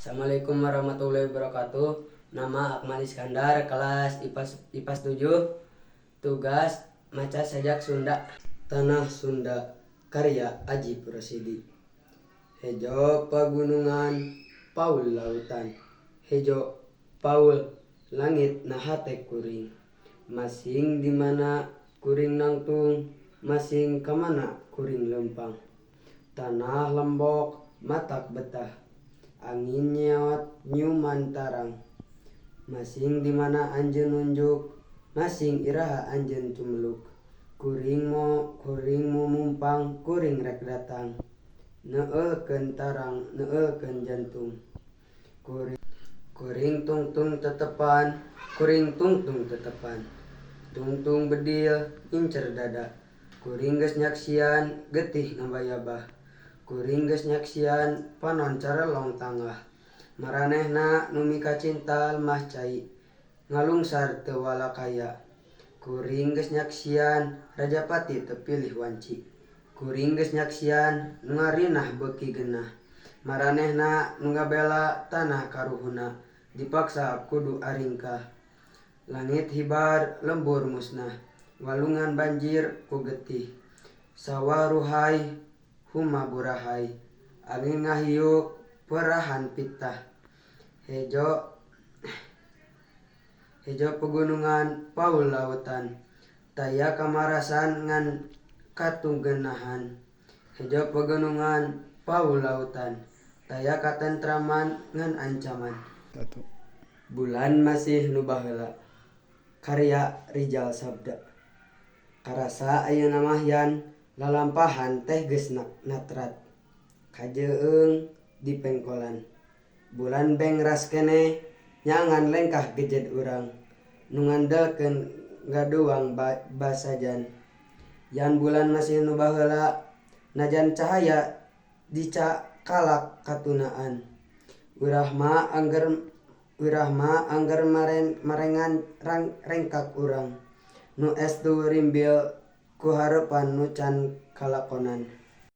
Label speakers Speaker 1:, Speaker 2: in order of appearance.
Speaker 1: Assalamualaikum warahmatullahi wabarakatuh. Nama Akmal Iskandar, kelas IPA 7. Tugas maca sajak Sunda. Tanah Sunda, karya Aji Purasidi. Hejo pagunungan, paul lautan. Hejo paul langit nahate kuring. Masing di mana kuring nangtung, masing kemana kuring lempang. Tanah lembok, matak betah. Angin nyeot nyuman tarang. Masing di mana anjeun nunjuk, masing iraha anjeun cumeluk. Kuring mo mumpang, kuring rek datang. Neueulkeun tarang, neueulkeun jantung. Kuring tungtung tetepan, kuring tungtung tetepan. Tungtung bedil incer dada. Kuring geus nyaksian, getih ngabayabah. Kuring geus nyaksian, panon carelong tanggah. Maranehna nu mika cintal mah cai, ngalungsar teu walakaya. Kuring geus nyaksian, Rajapati teu pilih wanci. Kuring geus nyaksian, nu ngarinah beuki genah. Maranehna nu ngabela tanah karuhuna, dipaksa kudu aringkah. Langit hibar lembur musnah, walungan banjir ku getih. Sawah ruhai huma burahai, angin ngahiuk perahan pitah. Hejo pegunungan paul lautan, taya kamarasan ngan katunggenahan. Hejo pegunungan paul lautan, taya katentraman ngan ancaman. Bulan masih nu baheula, karya Rijal Sabda. Karasa ayeuna mahyan, lalampahan teh geus natrat. Kajeueung di pengkolan, bulan bengras keneh nyangan lengkah gejed urang. Nu ngandelkeun gaduang basajan. Yan bulan masih nu baheula, najan cahaya dicakalak katunaan. Urah mah angger marengan rengkak urang. Nu estu rimbil ku harepan nu can kalakonan.